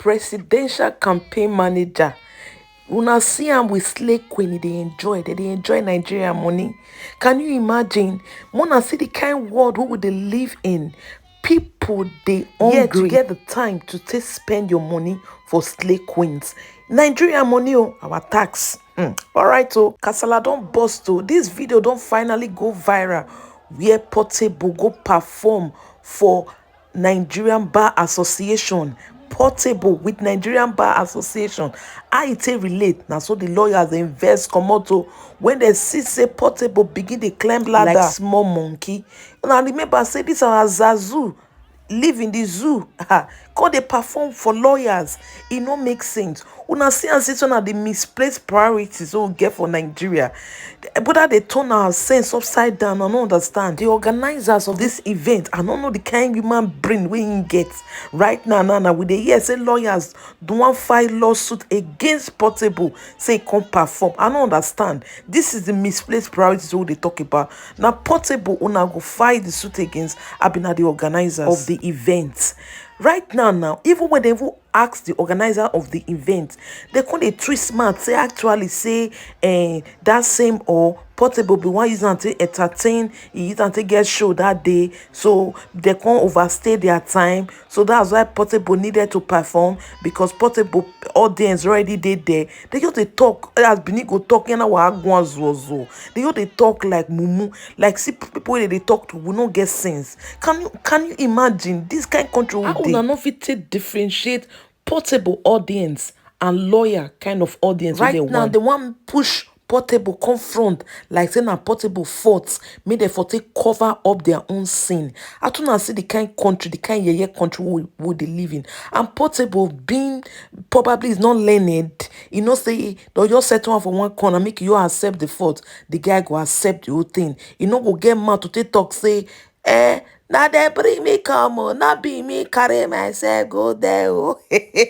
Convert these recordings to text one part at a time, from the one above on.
presidential campaign manager. Una see am with slay queen, they enjoy Nigeria money. Can you imagine? Mona see the kind world who would they live in? People they hungry. To get the time to take spend your money for slay queens. Nigeria money, oh, our tax. Alright, so Kasala don't bust, oh. This video don't finally go viral where Portable go perform for Nigerian Bar Association. Portable with Nigerian Bar Association. How it relate? Now so the lawyers invest komoto when they see say Portable begin to climb ladder like small monkey. Now remember say this our Zazu live in the zoo. Cause they perform for lawyers. It no make sense. Una see and see one of the misplaced priorities we get for Nigeria. But that they turn our sense upside down. I don't understand. The organizers of this event, I don't know the kind human brain we get right now. With the year say lawyers don't want file lawsuit against Portable. Say come perform. I don't understand. This is the misplaced priorities we they talk about. Now Portable una go file the suit against Abina the organizers of the event. Right now, even when they will ask the organizer of the event, they call a twist smart, say actually say that same or Portable be one using to entertain, he using to get show that day, so they can't overstay their time. So that's why Portable needed to perform, because Portable audience already did there. They just they talk as Binigo talking our they just they talk like mumu, like see people they talk to will not get sense. Can you imagine this kind of country? How would not fit differentiate Portable audience and lawyer kind of audience right now? The one push Portable confront like saying a Portable faults made they for take cover up their own sin. I do not see the kind country, the kind country we they live in. And Portable being probably is not learned, you know, say don't just set one for one corner, make you accept the fault. The guy go accept the whole thing. You know, go get mad to take talk, say, now they bring me come on, not be me carry myself go there.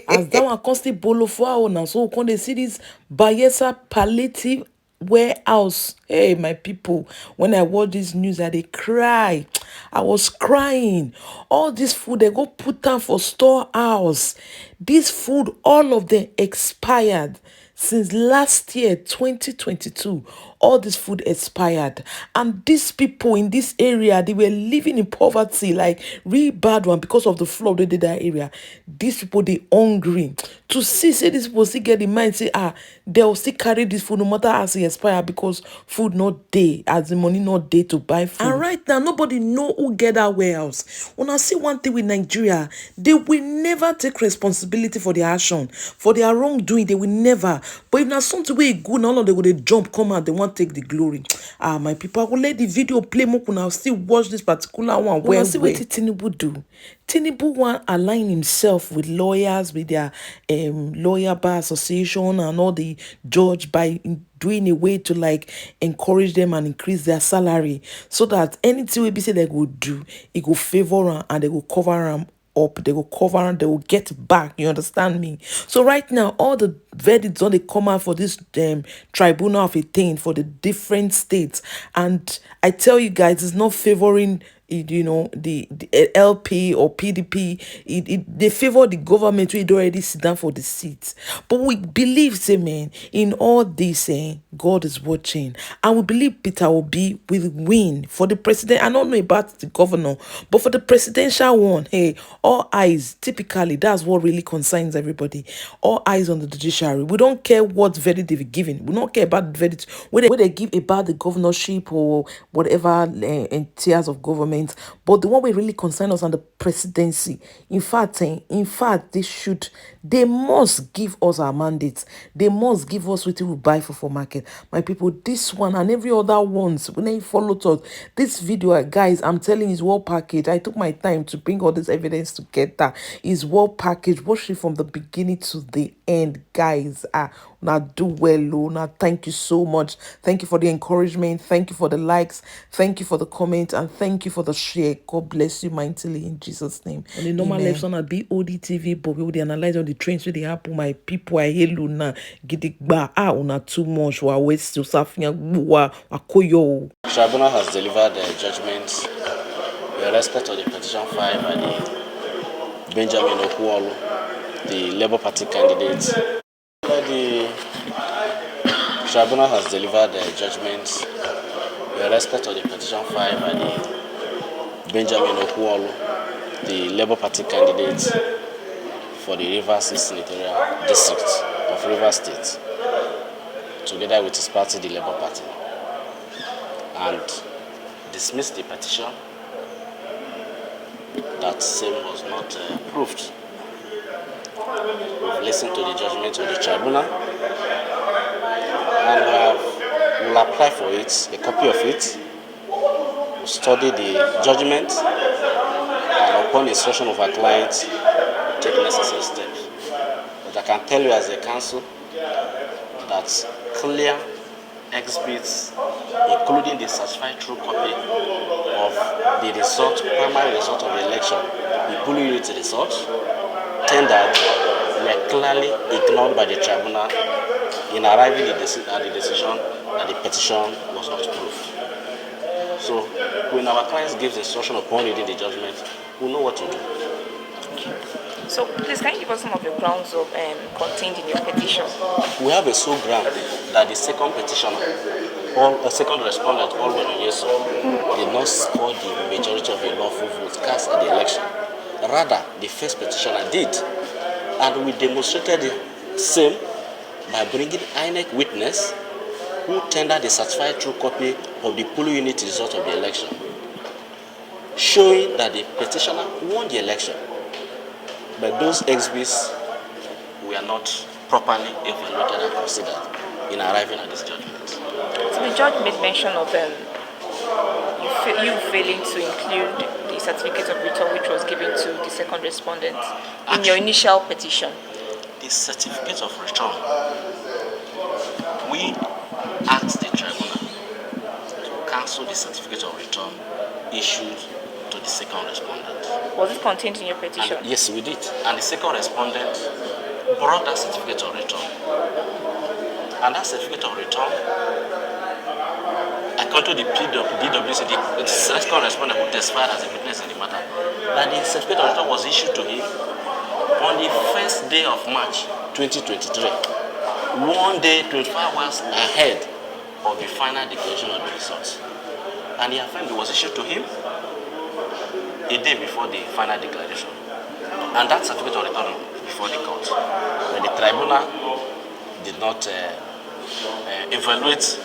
As that one constantly bolo for now, so when they see this Bayelsa palliative warehouse, hey my people, when I watch this news, I they cry. I was crying. All this food they go put down for storehouse. This food, all of them expired. Since last year, 2022, all this food expired. And these people in this area, they were living in poverty, like really bad one because of the flood they did that area. These people, they hungry. To see, say this people still get the mind, say, they'll still carry this food no matter as it expire because food not day, as the money not day to buy food. And right now, nobody know who get that warehouse. When I see one thing with Nigeria, they will never take responsibility for their action, for their wrongdoing. They will never. But if not something way good, now they go they jump, come out, they want to take the glory. My people, I will let the video play more. I'll still watch this particular one. Well, see what Tinubu do. Tinubu want align himself with lawyers, with their lawyer bar association and all the judge by doing a way to like encourage them and increase their salary, so that anything we be say they go do, it go favor them and they go cover them up, they will cover and they will get back. You understand me? So right now, all the verdicts on they come out for this tribunal of a thing for the different states, and I tell you guys, it's not favoring you know the LP or PDP. They favor the government who already sit down for the seats. But we believe, say man, in all this, God is watching, and we believe Peter Obi will win for the president. I don't know about the governor, but for the presidential one, hey, all eyes. Typically, that's what really concerns everybody. All eyes on the judiciary. We don't care what verdict they've given. We don't care about the verdict whether they give about the governorship or whatever tiers of government. But the one we really concern us on the presidency. In fact, they must give us our mandates. They must give us what we buy for market. My people, this one and every other ones, when they follow us, this video, guys, I'm telling you, is well packaged. I took my time to bring all this evidence together. Is well packaged. Watch it from the beginning to the end, guys. Now do well, now thank you so much. Thank you for the encouragement. Thank you for the likes. Thank you for the comment, and thank you for the share. God bless you mightily in Jesus' name. On the normal left on at Bod TV, but we will analyze on the trends with the happen. My people, I hear Luna Gidigba una too much. Wa waste to Safia Bua Akoyo. Tribunal has delivered the judgment in respect of the petition filed by the Benjamin Okuolu the Labour Party candidate. The tribunal has delivered a judgment in respect of the petition filed by the Benjamin Okuolu, the Labour Party candidate for the Rivers Senatorial District of Rivers State, together with his party, the Labour Party, and dismissed the petition that same was not proved. We've listened to the judgment of the tribunal and we'll apply for it, a copy of it. We'll study the judgment and upon instruction of our client, take necessary steps. But I can tell you as a counsel that clear exhibits, including the certified true copy of the result, primary result of the election, the polling unit result, tendered, were clearly ignored by the tribunal in arriving at the decision that the petition was not proved. So when our client gives instruction upon reading the judgment, we know what to do. So please, can you give us some of the grounds of contained in your petition? We have a sole ground that the second petitioner, a second respondent, did not score the majority of the lawful votes cast at the election. Rather, the first petitioner did. And we demonstrated the same by bringing INEC witness who tendered the certified true copy of the polling unit result of the election, showing that the petitioner won the election. But those exhibits were not properly evaluated and considered in arriving at this judgment. So the judge made mention of you failing to include the certificate of return which was given to the second respondent in your initial petition. The certificate of return, we asked the tribunal to cancel the certificate of return issued to the second respondent. Was it contained in your petition? And yes, we did. And the second respondent brought that certificate of return. And that certificate of return, according to the DWC, the second respondent who testified as a witness in the matter, that the certificate of return was issued to him on the first day of March 2023, 1 day, 24 hours ahead of the final declaration of the results. And he affirmed it was issued to him a day before the final declaration. And that certificate was returned before the court. But the tribunal did not evaluate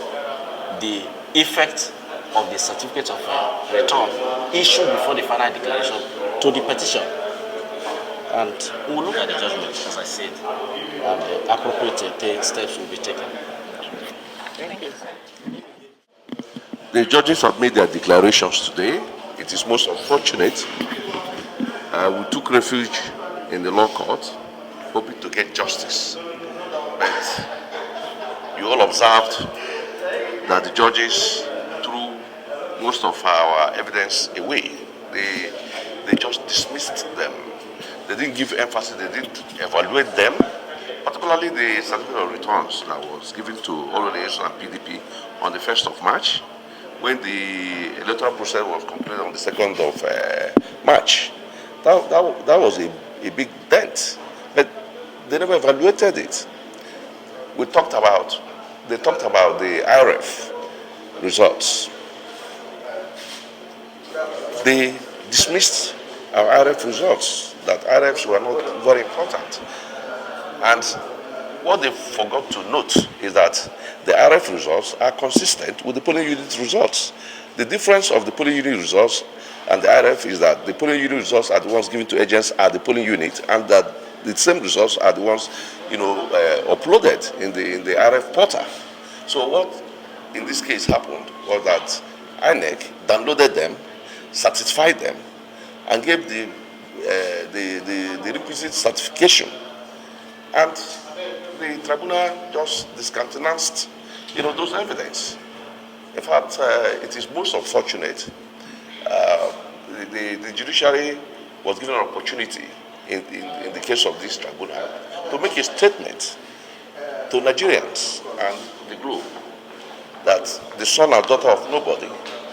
the effect of the certificate of return issued before the final declaration to the petition. And we will look at the judgment, as I said, and the appropriate steps will be taken. Thank you. The judges have made their declarations today. It is most unfortunate. We took refuge in the law court, hoping to get justice. But you all observed that the judges threw most of our evidence away. They just dismissed them. They didn't give emphasis, they didn't evaluate them, particularly the certificate of returns that was given to Ololeso and PDP on the 1st of March, when the electoral process was completed on the 2nd of March. That was a big dent, but they never evaluated it. They talked about the IRF results. They dismissed our IRF results, that IRFs were not very important. And what they forgot to note is that the IRF results are consistent with the polling unit results. The difference of the polling unit results and the IRF is that the polling unit results are the ones given to agents at the polling unit, and that the same results are the ones, uploaded in the IRF portal. So what in this case happened was that INEC downloaded them, certified them, and gave the requisite certification, and the tribunal just discountenanced, those evidence. In fact, it is most unfortunate. The judiciary was given an opportunity in the case of this tribunal to make a statement to Nigerians and the globe that the son and daughter of nobody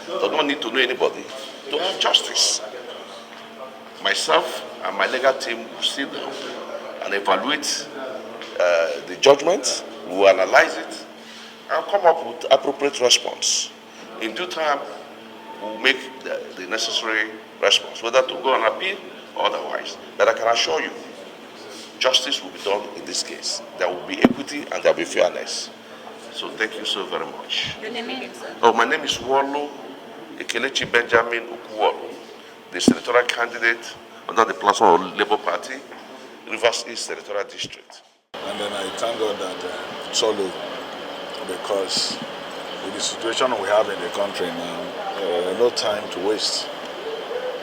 does not need to know anybody to have justice. Myself and my legal team will sit down and evaluate the judgment. We will analyze it and come up with appropriate response. In due time, we will make the necessary response, whether to go on appeal or otherwise. But I can assure you, justice will be done in this case. There will be equity and there will be fairness. So thank you so very much. Your name again, sir? Oh, my name is Wolo Ekelechi Benjamin Okuwolo, the senatorial candidate under the platform of Labour Party, Rivers East Senatorial District. And then I thank God that it's all over, because with the situation we have in the country now, no time to waste.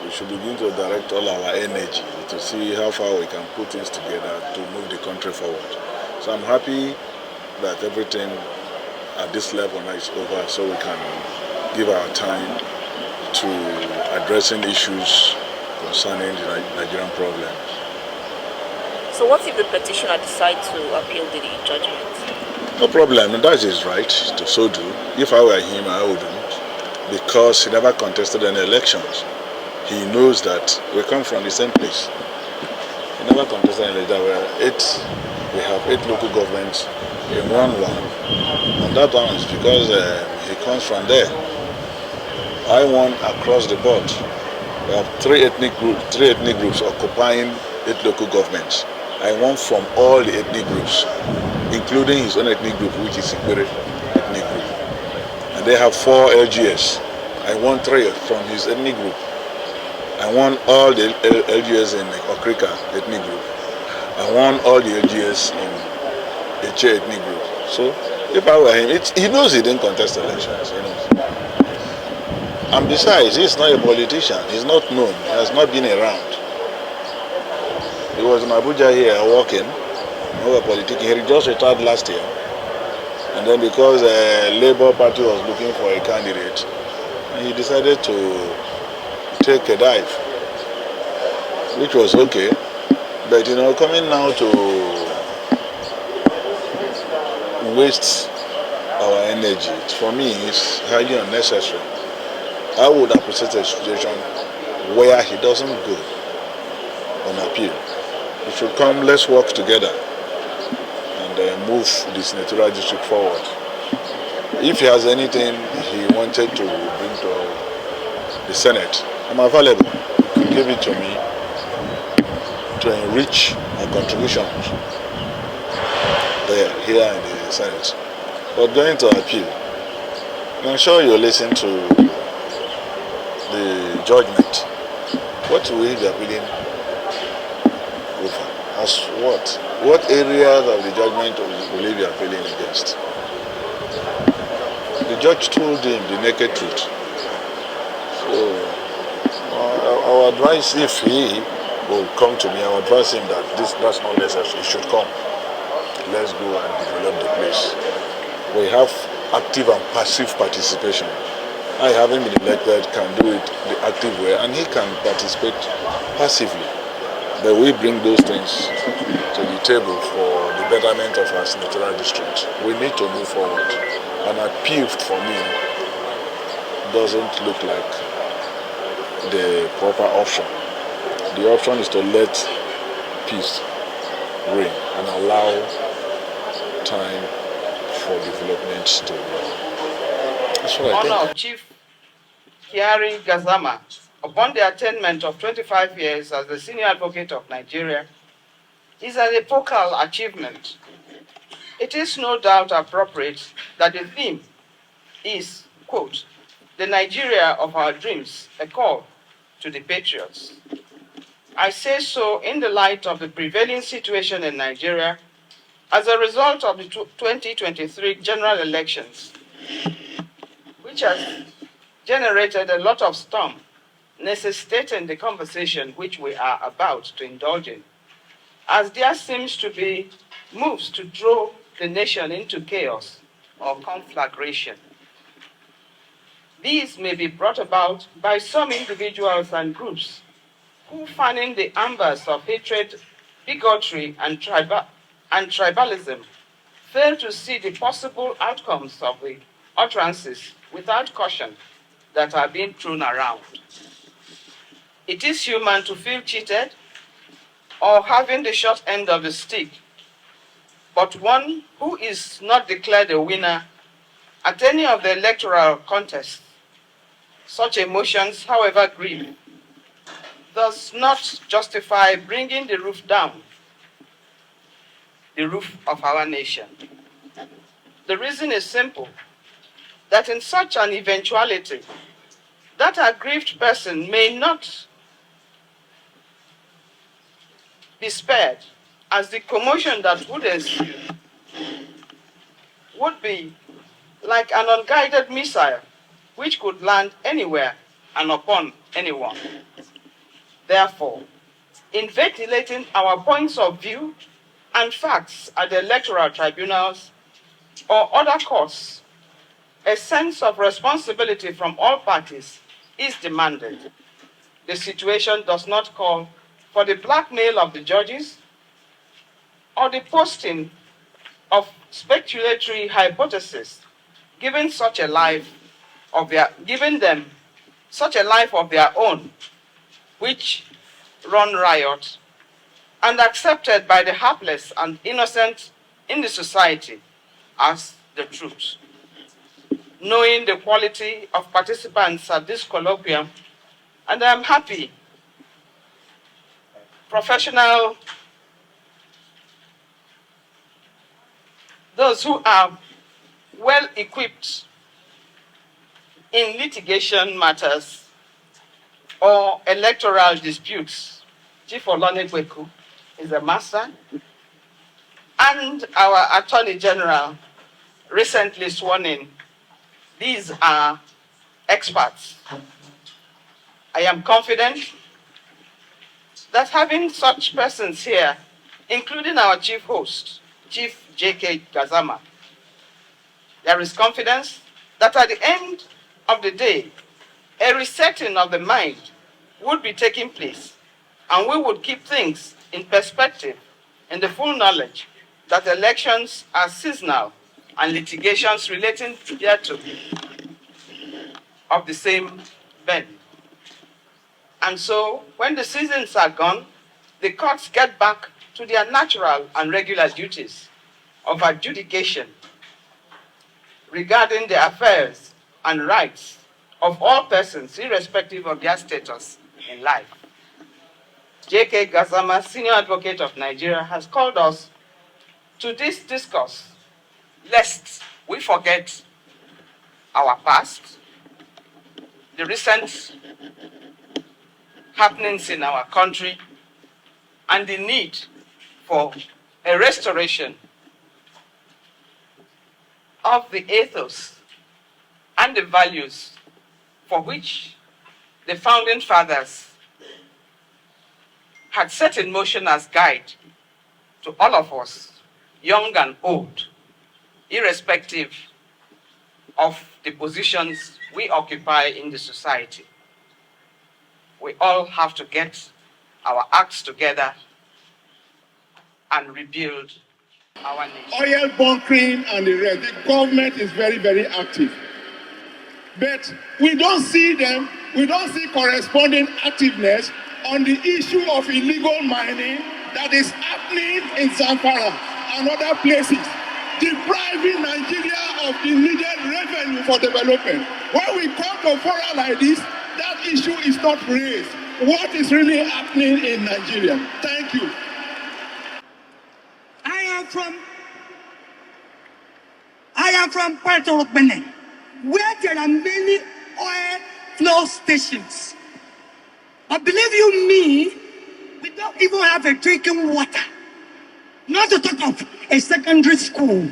We should begin to direct all our energy to see how far we can put things together to move the country forward. So I'm happy that everything at this level now is over, so we can give our time to addressing issues concerning the Nigerian problems. So what if the petitioner decides to appeal the judgment? No problem, and that's his right to so do. If I were him, I wouldn't, because he never contested any elections. He knows that we come from the same place. He never contested any elections. We have 8 local governments in one. And that one is because he comes from there. I won across the board. We have three ethnic groups occupying 8 local governments. I won from all the ethnic groups, including his own ethnic group, which is Ikwere ethnic group. And they have 4 LGS. I won 3 from his ethnic group. I won all the LGS in Okrika ethnic group. I won all the LGS in Eche ethnic group. So if I were him, he knows he didn't contest elections. He knows. And besides, he's not a politician. He's not known. He has not been around. He was in Abuja here working. No politician. He just retired last year. And then because Labour Party was looking for a candidate, he decided to take a dive, which was okay. But coming now to waste our energy, for me, it's highly unnecessary. I would appreciate a situation where he doesn't go on appeal. We should come, let's work together and move the senatorial district forward. If he has anything he wanted to bring to the Senate, I'm available. You can give it to me to enrich my contributions here in the Senate. But going to appeal, I'm sure you'll listen to the judgment. What will we be appealing over? As what? What areas of the judgment will he be appealing against? The judge told him the naked truth. So our advice, if he will come to me, I will advise him that that's not necessary. He should come. Let's go and develop the place. We have active and passive participation. I, having been elected, can do it the active way, and he can participate passively. But we bring those things to the table for the betterment of our senatorial district. We need to move forward. An appeal for me doesn't look like the proper option. The option is to let peace reign and allow time for development to grow. That's what I think. Honor of Chief Kyari Gazama, upon the attainment of 25 years as the senior advocate of Nigeria, is an epochal achievement. It is no doubt appropriate that the theme is, quote, "The Nigeria of our dreams, a call to the patriots." I say so in the light of the prevailing situation in Nigeria as a result of the 2023 general elections, which has generated a lot of storm, necessitating the conversation which we are about to indulge in, as there seems to be moves to throw the nation into chaos or conflagration. These may be brought about by some individuals and groups who, fanning the embers of hatred, bigotry, and tribalism, fail to see the possible outcomes of the utterances without caution that are being thrown around. It is human to feel cheated, or having the short end of the stick, but one who is not declared a winner at any of the electoral contests. Such emotions, however grim, does not justify bringing the roof down, the roof of our nation. The reason is simple, that in such an eventuality, that aggrieved person may not be spared, as the commotion that would ensue would be like an unguided missile which could land anywhere and upon anyone. Therefore, in ventilating our points of view and facts at the electoral tribunals or other courts, a sense of responsibility from all parties is demanded. The situation does not call for the blackmail of the judges or the posting of speculatory hypotheses, giving them such a life of their own, which run riot and accepted by the hapless and innocent in the society as the truth. Knowing the quality of participants at this colloquium, and I'm happy, professional, those who are well equipped in litigation matters or electoral disputes. Chief Olonekweku is a master, and our Attorney General, recently sworn in. These are experts. I am confident that having such persons here, including our chief host, Chief J.K. Gazama, there is confidence that at the end of the day, a resetting of the mind would be taking place, and we would keep things in perspective in the full knowledge that elections are seasonal and litigations relating thereto of the same bend. And so, when the seasons are gone, the courts get back to their natural and regular duties of adjudication regarding the affairs and rights of all persons, irrespective of their status in life. J.K. Gazama, Senior Advocate of Nigeria, has called us to this discourse, lest we forget our past, the recent happenings in our country, and the need for a restoration of the ethos and the values for which the founding fathers had set in motion as guide to all of us, young and old, irrespective of the positions we occupy in the society. We all have to get our acts together and rebuild our nation. Oil bunkering and the rest, the government is very, very active. But we don't see them, we don't see corresponding activeness on the issue of illegal mining that is happening in Zamfara and other places, depriving Nigeria of the needed revenue for development. When we come to a forum like this, that issue is not raised. What is really happening in Nigeria? Thank you. I am from Puerto Rico, where there are many oil flow stations. But believe you me, we don't even have a drinking water. Not to talk of a secondary school.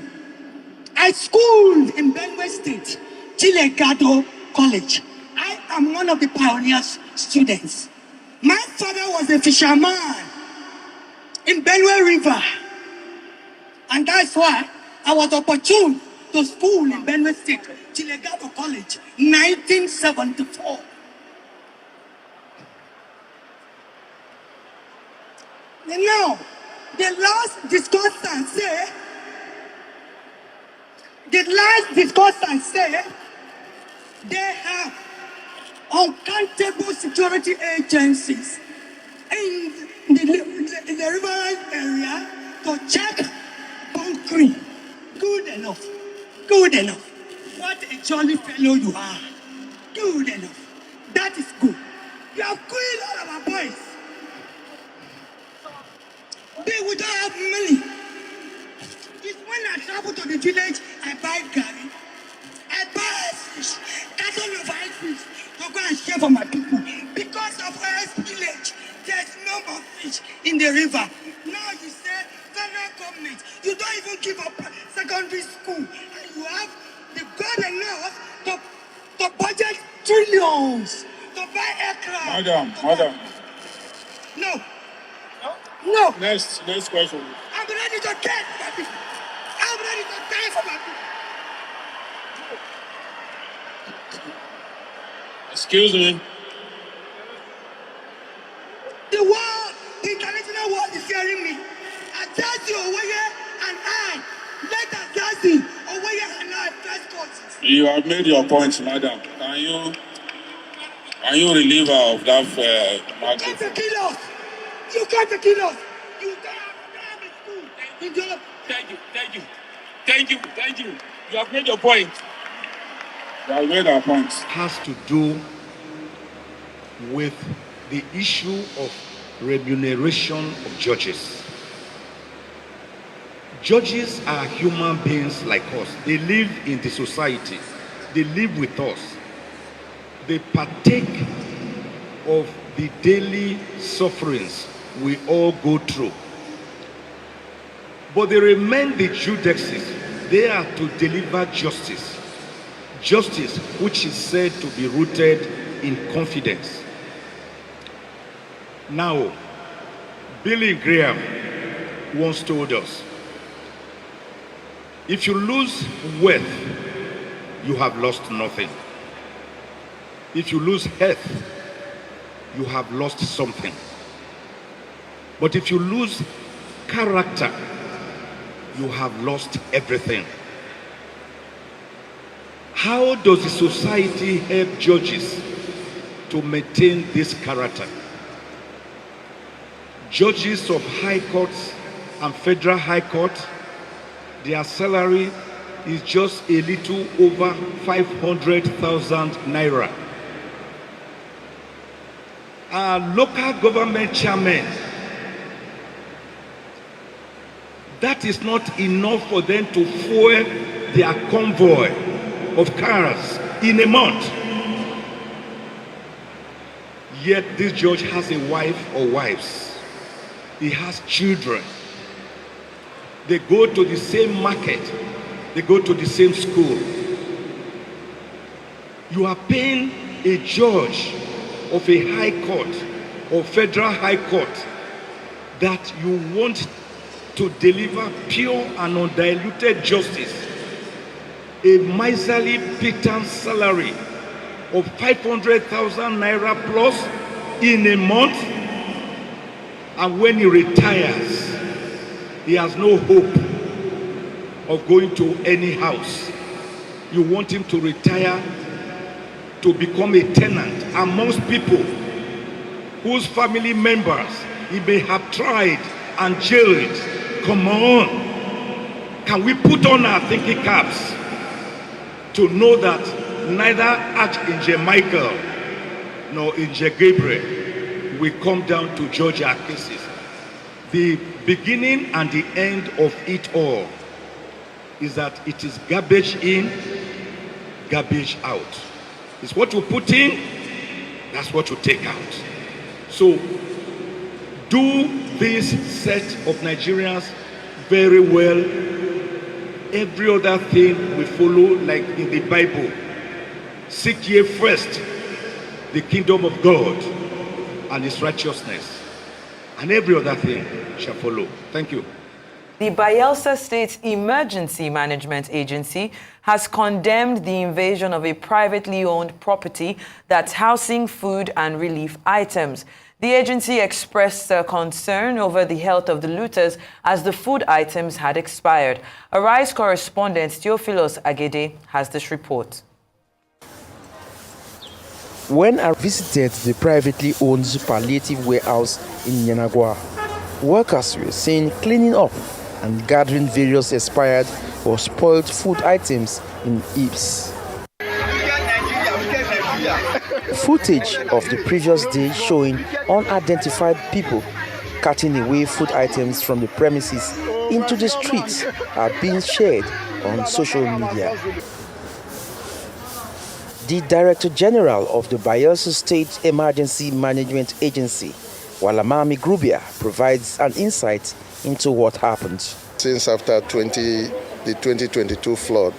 I schooled in Benue State, Chilegado College. I am one of the pioneers students. My father was a fisherman in Benue River. And that's why I was opportune to school in Benue State, Chilegado College, 1974. And now, the last discussant said, they have uncountable security agencies in the in the riverine area to check bunkering. Good enough. Good enough. What a jolly fellow you are. Good enough. That is good. You have killed all of our boys. We don't have money. It's when I travel to the village, I buy garri. I buy fish. Carton of ice fish to go and share for my people. Because of our village, there's no more fish in the river. Now you say federal government, you don't even give up secondary school, and you have the God enough to budget trillions to buy aircraft. Madam. No. No. Next question. I'm ready to die for my people. I'm ready to die for my people. Excuse me. The world, the international world is hearing me. Adjust your way and I. Let Adjust Owoye and I press courses. You have made your point, madam. Can you relieve her of that You come to kill us. You come to kill us. You can't have a school. Thank you. You have made your point. You have made our point. Has to do with the issue of remuneration of judges. Judges are human beings like us. They live in the society. They live with us. They partake of the daily sufferings we all go through. But they remain the judices. They are to deliver justice. Justice which is said to be rooted in confidence. Now, Billy Graham once told us, if you lose wealth, you have lost nothing. If you lose health, you have lost something. But if you lose character, you have lost everything. How does the society help judges to maintain this character? Judges of high courts and federal high court, their salary is just a little over 500,000 naira. Our local government chairmen, that is not enough for them to fuel their convoy of cars in a month. Yet this judge has a wife or wives. He has children. They go to the same market. They go to the same school. You are paying a judge of a high court or federal high court that you want to deliver pure and undiluted justice, a miserly pittance salary of 500,000 naira plus in a month, and when he retires, he has no hope of going to any house. You want him to retire to become a tenant amongst people whose family members he may have tried and jailed. Come on. Can we put on our thinking caps to know that neither Archangel Michael nor Angel Gabriel will come down to judge our cases? The beginning and the end of it all is that it is garbage in, garbage out. It's what you put in, that's what you take out. So do this set of Nigerians very well. Every other thing we follow, like in the Bible. Seek ye first the kingdom of God and his righteousness, and every other thing shall follow. Thank you. The Bayelsa State Emergency Management Agency has condemned the invasion of a privately owned property that's housing food and relief items. The agency expressed concern over the health of the looters as the food items had expired. Arise correspondent Theophilus Agede has this report. When I visited the privately owned palliative warehouse in Yanagwa, Workers were seen cleaning up and gathering various expired or spoiled food items in heaps. Footage of the previous day showing unidentified people carting away food items from the premises into the streets are being shared on social media. The Director General of the Bayelsa State Emergency Management Agency, Walamami Grubia, provides an insight into what happened. Since after the 2022 flood,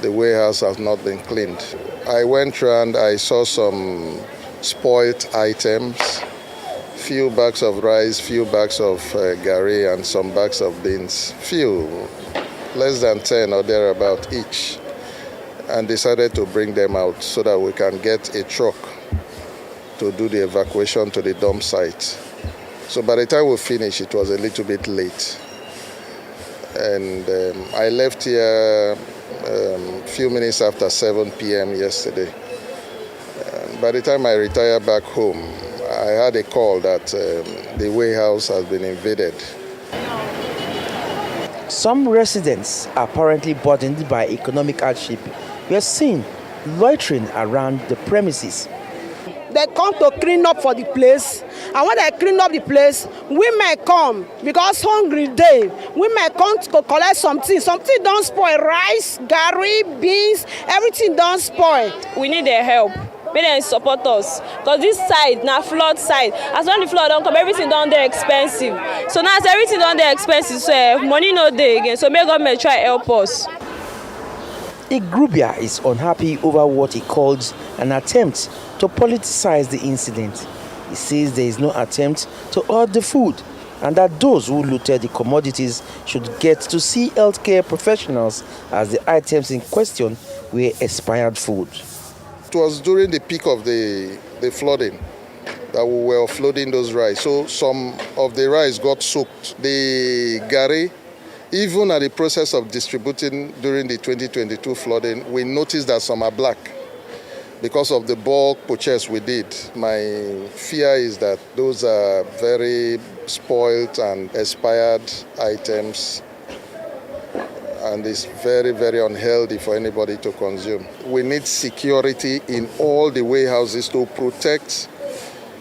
the warehouse has not been cleaned. I went around, I saw some spoiled items, few bags of rice, few bags of gari, and some bags of beans, few, less than 10 or thereabout each, and decided to bring them out so that we can get a truck to do the evacuation to the dump site. So by the time we finished, it was a little bit late. And I left here a few minutes after 7 p.m. yesterday. By the time I retired back home, I had a call that the warehouse has been invaded. Some residents, apparently burdened by economic hardship, were seen loitering around the premises. They come to clean up for the place, and when they clean up the place, women come because hungry day. Women come to collect something. Something don't spoil. Rice, gari, beans, everything don't spoil. We need their help. May they support us, because this side now flood side. As when the flood don't come, everything down there expensive. So now as everything down there expensive, so money no day again. So may government try help us. Igrubia is unhappy over what he calls an attempt to politicize the incident. He says there is no attempt to hoard the food and that those who looted the commodities should get to see healthcare professionals as the items in question were expired food. It was during the peak of the flooding that we were offloading those rice. So some of the rice got soaked. The gari, even at the process of distributing during the 2022 flooding, we noticed that some are black because of the bulk purchase we did. My fear is that those are very spoiled and expired items, and it's very, very unhealthy for anybody to consume. We need security in all the warehouses to protect,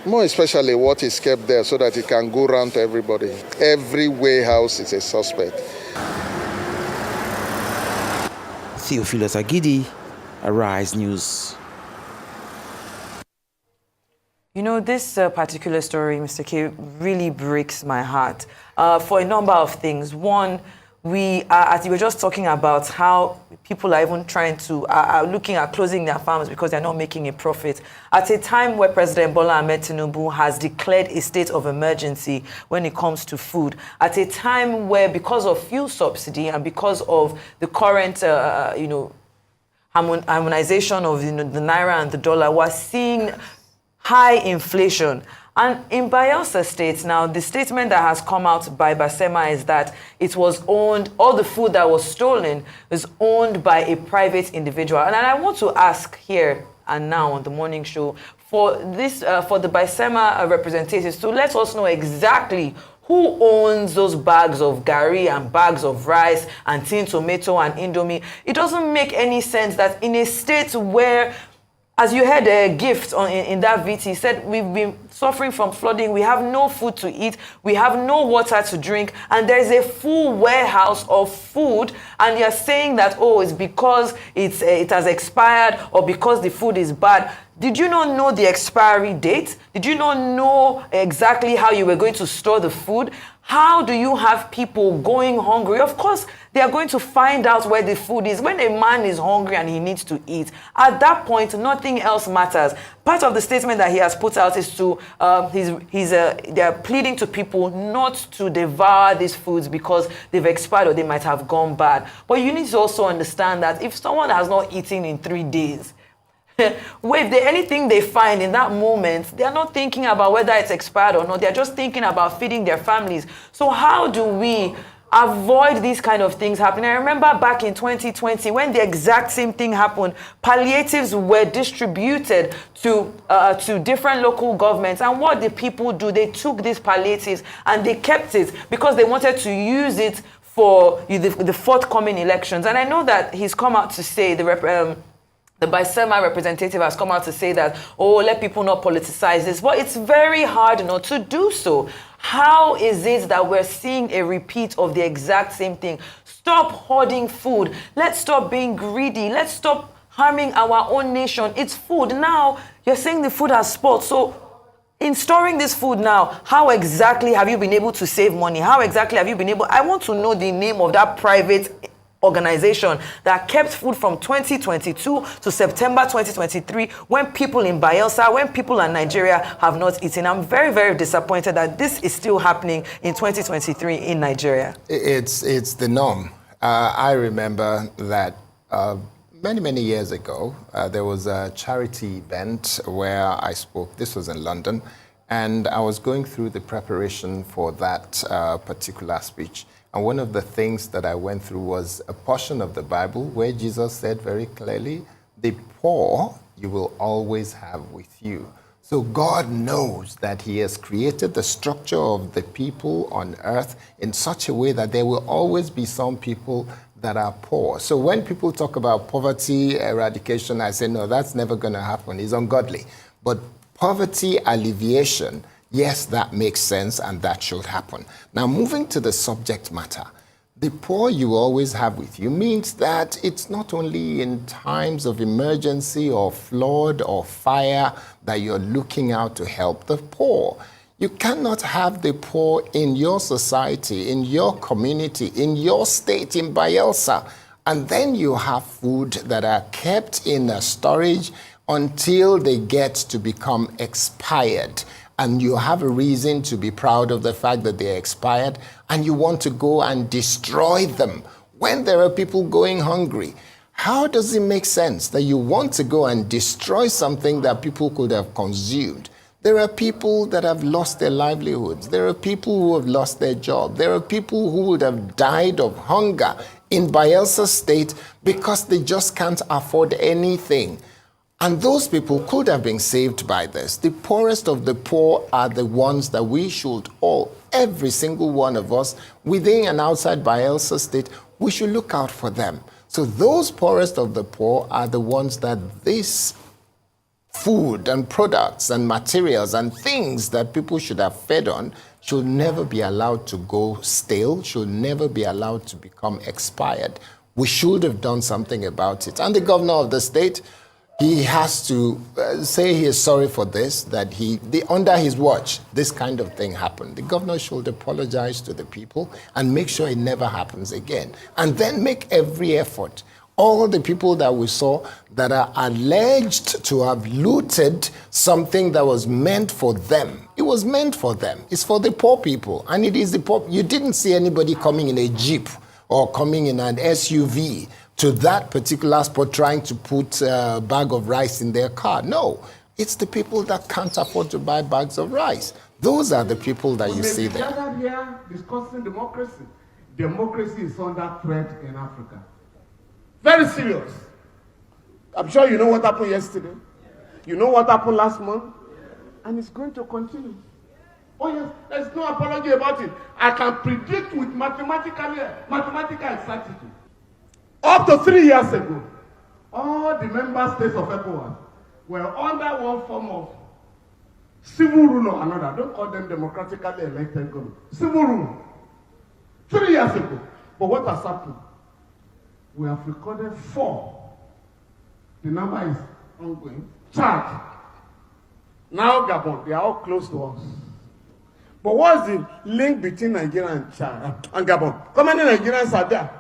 more especially what is kept there, so that it can go around to everybody. Every warehouse is a suspect. Theophilus Agidi, Arise News. You know, this particular story, Mr. K, really breaks my heart for a number of things. One, as you were just talking about how people are even trying to, are looking at closing their farms because they're not making a profit. At a time where President Bola Ahmed Tinubu has declared a state of emergency when it comes to food, at a time where because of fuel subsidy and because of the current, harmonization of the naira and the dollar, we're seeing high inflation. And in Bayelsa State now, the statement that has come out by Basema is that it was owned, all the food that was stolen was owned by a private individual. And I want to ask here and now on the morning show for this, for the Basema representatives to let us know exactly who owns those bags of gari and bags of rice and tin tomato and indomie. It doesn't make any sense that in a state where, as you heard a gift in that VT, he said, we've been suffering from flooding, we have no food to eat, we have no water to drink, and there's a full warehouse of food, and you're saying that, oh, it's because it has expired or because the food is bad. Did you not know the expiry date? Did you not know exactly how you were going to store the food? How do you have people going hungry? Of course, they are going to find out where the food is. When a man is hungry and he needs to eat, at that point, nothing else matters. Part of the statement that he has put out is to, they're pleading to people not to devour these foods because they've expired or they might have gone bad. But you need to also understand that if someone has not eaten in 3 days, if anything they find in that moment, they're not thinking about whether it's expired or not. They're just thinking about feeding their families. So how do we avoid these kind of things happening. I remember back in 2020 when the exact same thing happened, palliatives were distributed to different local governments. And what did people do? They took these palliatives and they kept it because they wanted to use it for the forthcoming elections. And I know that he's come out to say, the Bisema representative has come out to say that, oh, let people not politicize this. But it's very hard not to do so. How is it that we're seeing a repeat of the exact same thing? Stop hoarding food. Let's stop being greedy. Let's stop harming our own nation. It's food. Now, you're saying the food has spoiled. So, in storing this food now, how exactly have you been able to save money? How exactly have you been able... I want to know the name of that private organization that kept food from 2022 to September 2023 when people in Bayelsa, when people in Nigeria have not eaten. I'm very, very disappointed that this is still happening in 2023 in Nigeria. It's the norm. I remember that many years ago, there was a charity event where I spoke. This was in London, and I was going through the preparation for that particular speech. And one of the things that I went through was a portion of the Bible where Jesus said very clearly, the poor you will always have with you. So God knows that he has created the structure of the people on earth in such a way that there will always be some people that are poor. So when people talk about poverty eradication, I say, no, that's never going to happen. It's ungodly. But poverty alleviation, yes, that makes sense and that should happen. Now, moving to the subject matter, the poor you always have with you means that it's not only in times of emergency or flood or fire that you're looking out to help the poor. You cannot have the poor in your society, in your community, in your state, in Bayelsa, and then you have food that are kept in a storage until they get to become expired. And you have a reason to be proud of the fact that they're expired, and you want to go and destroy them when there are people going hungry. How does it make sense that you want to go and destroy something that people could have consumed? There are people that have lost their livelihoods. There are people who have lost their job. There are people who would have died of hunger in Bayelsa State because they just can't afford anything. And those people could have been saved by this. The poorest of the poor are the ones that we should all, every single one of us, within and outside Bayelsa State, we should look out for them. So those poorest of the poor are the ones that this food and products and materials and things that people should have fed on should never be allowed to go stale, should never be allowed to become expired. We should have done something about it. And the governor of the state, he has to say he is sorry for this, that under his watch, this kind of thing happened. The governor should apologize to the people and make sure it never happens again. And then make every effort. All the people that we saw that are alleged to have looted something that was meant for them. It was meant for them. It's for the poor people. And it is the poor. You didn't see anybody coming in a Jeep or coming in an SUV to that particular spot trying to put a bag of rice in their car. No, it's the people that can't afford to buy bags of rice. Those are the people that you see there. We gathered here discussing democracy. Democracy is under threat in Africa. Very serious. I'm sure you know what happened yesterday. You know what happened last month. And it's going to continue. Oh yes, there's no apology about it. I can predict with mathematical exactitude. Up to 3 years ago, all the member states of ECOWAS were under one form of civil rule or another. Don't call them democratically elected government. Civil rule. 3 years ago. But what has happened? We have recorded 4. The number is ongoing. Chad. Now Gabon. They are all close to us. But what's the link between Nigeria and Chad and Gabon? How many Nigerians are there?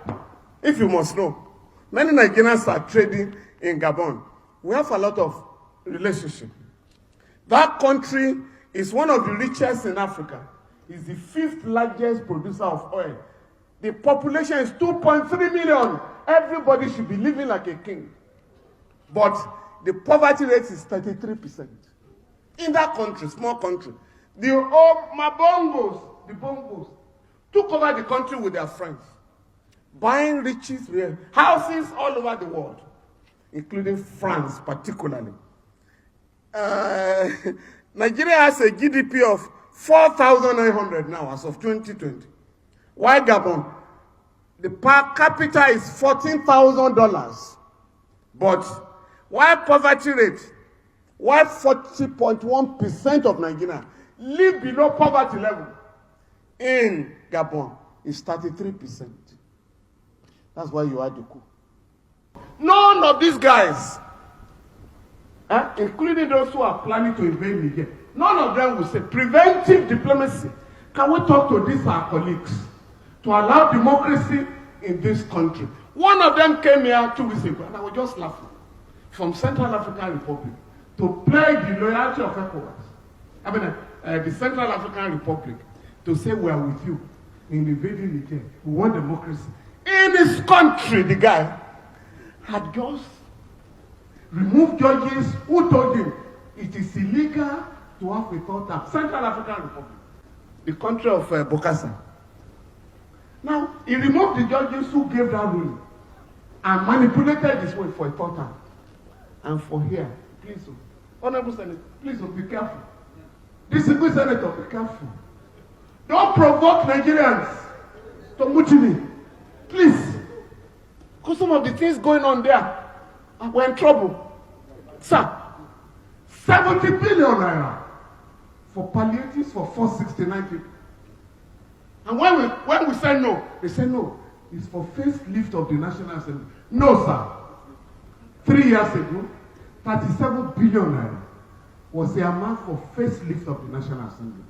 If you must know, many Nigerians are trading in Gabon. We have a lot of relationship. That country is one of the richest in Africa. It's the 5th largest producer of oil. The population is 2.3 million. Everybody should be living like a king. But the poverty rate is 33%. In that country, small country, the bongos took over the country with their friends, buying riches, houses all over the world, including France particularly. Nigeria has a GDP of 4,900 now as of 2020. While Gabon, the per capita is $14,000. But while poverty rate, while 40.1% of Nigeria live below poverty level, in Gabon is 33%. That's why you are the coup. None of these guys, including those who are planning to invade Niger, none of them will say preventive diplomacy. Can we talk to these our colleagues to allow democracy in this country? One of them came here 2 weeks ago, and I was just laughing, from Central African Republic, to pledge the loyalty of ECOWAS, the Central African Republic, to say we are with you in invading Niger. We want democracy. In his country, the guy had just removed judges who told him it is illegal to have a third term. Central African Republic, the country of Bokassa. Now, he removed the judges who gave that ruling and manipulated his way for a third term. And for here, please, Honorable Senator, please be careful. Distinguished Senator, be careful. Don't provoke Nigerians to mutiny. Please. Because some of the things going on there, we're in trouble. Sir, 70 billion naira for palliatives for 469 people. And when we say no, they say no. It's for facelift of the National Assembly. No, sir. 3 years ago, 37 billion naira was the amount for facelift of the National Assembly.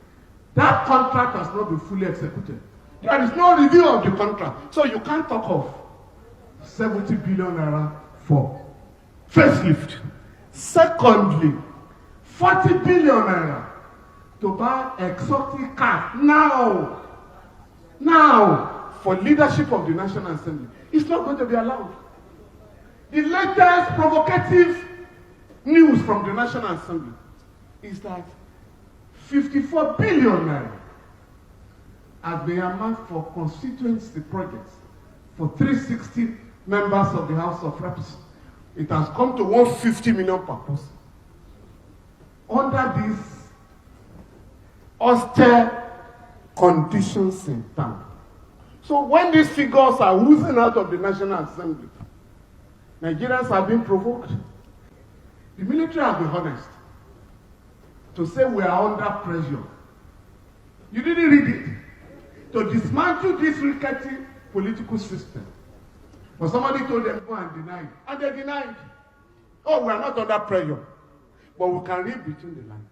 That contract has not been fully executed. There is no review of the contract. So you can't talk of 70 billion naira for facelift. Secondly, 40 billion naira to buy exotic cars now for leadership of the National Assembly. It's not going to be allowed. The latest provocative news from the National Assembly is that 54 billion naira has been earmarked for constituency projects for 360 members of the House of Reps. It has come to 150 million per person. Under these austere conditions in town. So when these figures are oozing out of the National Assembly, Nigerians have been provoked. The military has been honest to say we are under pressure. You didn't read it. To dismantle this rickety political system. But somebody told them, go and deny it. And they denied. Oh, we are not under pressure. But we can read between the lines.